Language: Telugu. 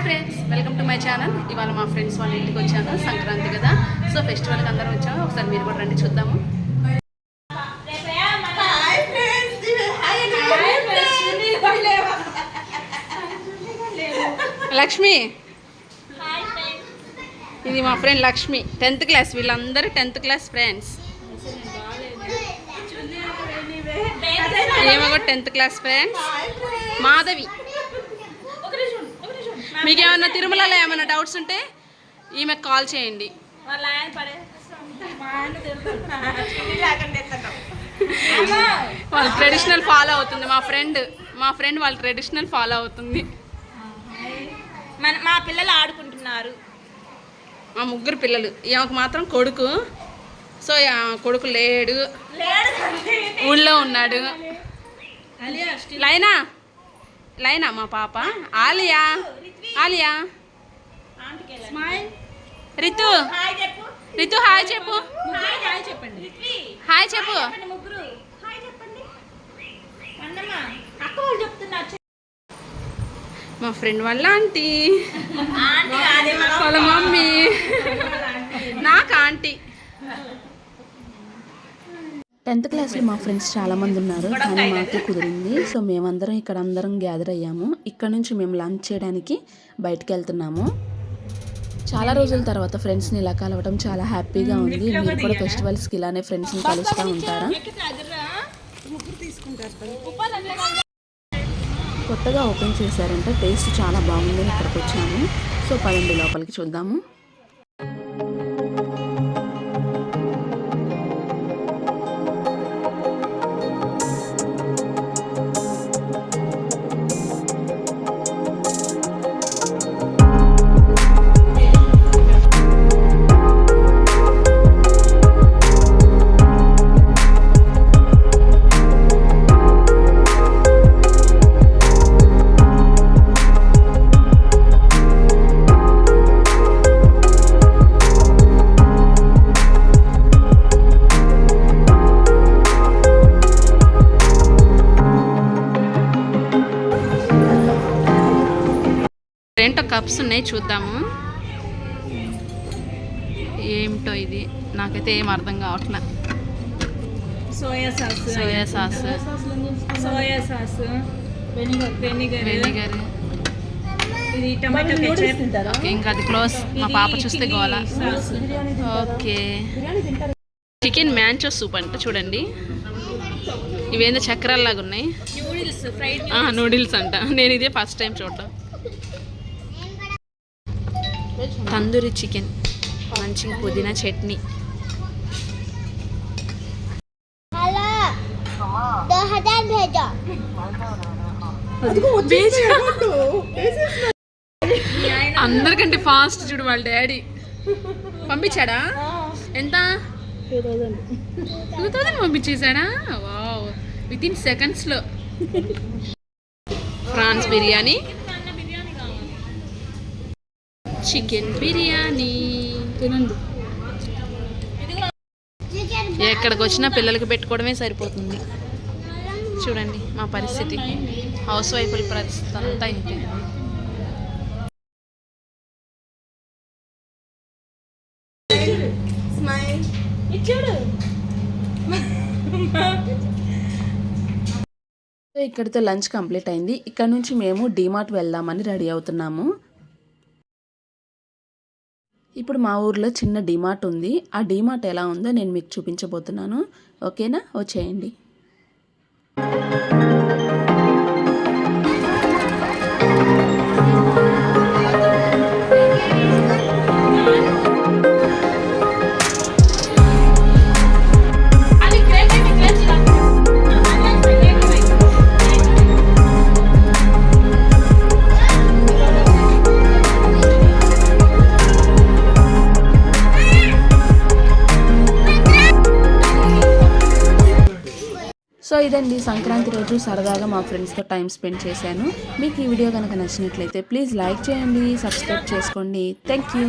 Friends, welcome to my channel. ఇవాళ మా ఫ్రెండ్స్ వాళ్ళ ఇంటికి వచ్చాను. సంక్రాంతి కదా, సో ఫెస్టివల్కి అందరం వచ్చాము. ఒకసారి మీరు కూడా రండి, చూద్దాము. లక్ష్మి, ఇది మా ఫ్రెండ్ లక్ష్మి, 10th క్లాస్. వీళ్ళందరూ 10th క్లాస్ ఫ్రెండ్స్. ఏమో కూడా 10th క్లాస్ ఫ్రెండ్స్. మాధవి, మీకు ఏమన్నా తిరుమలలో ఏమైనా డౌట్స్ ఉంటే ఈమెకు కాల్ చేయండి. వాళ్ళు ట్రెడిషనల్ ఫాలో అవుతుంది. మా ఫ్రెండ్ వాళ్ళు ట్రెడిషనల్ ఫాలో అవుతుంది. మా పిల్లలు ఆడుకుంటున్నారు. మా ముగ్గురు పిల్లలు. ఈమెకు మాత్రం కొడుకు. సో కొడుకు లేడు, ఊళ్ళో ఉన్నాడు. లైనా మా పాప. ఆలియా రితు హాయ్ చెప్పు. హాయ్ చెప్పు. మా ఫ్రెండ్ వాళ్ళ ఆంటీ, వాళ్ళ మమ్మీ, నాకు ఆంటీ. 10th క్లాస్లో మా ఫ్రెండ్స్ చాలామంది ఉన్నారు, కానీ మాకే కుదిరింది. సో మేమందరం ఇక్కడ అందరం గ్యాదర్ అయ్యాము. ఇక్కడ నుంచి మేము లంచ్ చేయడానికి బయటకు వెళ్తున్నాము. చాలా రోజుల తర్వాత ఫ్రెండ్స్ని ఇలా కలవడం చాలా హ్యాపీగా ఉంది. మీరు కూడా ఫెస్టివల్స్కి ఇలానే ఫ్రెండ్స్ని కలుస్తూ ఉంటారా? కొత్తగా ఓపెన్ చేశారంటే టేస్ట్ చాలా బాగుందని ఇక్కడికి వచ్చాము. సో పదండి లోపలికి చూద్దాము. రెంటో కప్స్ ఉన్నాయి, చూద్దాము. ఏమిటో ఇది, నాకైతే ఏం అర్థం కావట్లే. సోయా సాస్, వెనిగర్, ఇది టమాటో కెచప్. ఓకే, ఇంకా అది క్లోజ్. మా పాప చూస్తే గోలా. ఓకే, చికెన్ మ్యాంచో సూప్ అంట. చూడండి, ఇవేందో చక్రాల్లాగా ఉన్నాయి. నూడిల్స్ అంట. నేను ఇదే ఫస్ట్ టైం చూడటం. తందూరి చికెన్, మంచి పుదీనా చట్నీ. అందరికంటే ఫాస్ట్ చూడు వాళ్ళ డాడీ. పంపించాడా? ఎంత? 2000 పంపించేశాడా? వావ్, వితిన్ సెకండ్స్లో. ఫ్రాన్స్ బిర్యానీ, చికెన్ బిర్యానీ తినండి. ఎక్కడికి వచ్చినా పిల్లలకి పెట్టుకోవడమే సరిపోతుంది. చూడండి మా పరిస్థితి, హౌస్ వైఫ్ల పరిస్థితి అంతా ఇంతే. ఇక్కడితో లంచ్ కంప్లీట్ అయింది. ఇక్కడ నుంచి మేము డీమార్ట్ వెళ్దామని రెడీ అవుతున్నాము. ఇప్పుడు మా ఊర్లో చిన్న డీమార్ట్ ఉంది. ఆ డీమార్ట్ ఎలా ఉందో నేను మీకు చూపించబోతున్నాను. ఓకేనా, వచ్చేయండి. సో ఇదండి, సంక్రాంతి రోజు సరదాగా మా ఫ్రెండ్స్తో టైం స్పెండ్ చేశాను. మీకు ఈ వీడియో కనుక నచ్చినట్లయితే ప్లీజ్ లైక్ చేయండి, సబ్స్క్రైబ్ చేసుకోండి. Thank you.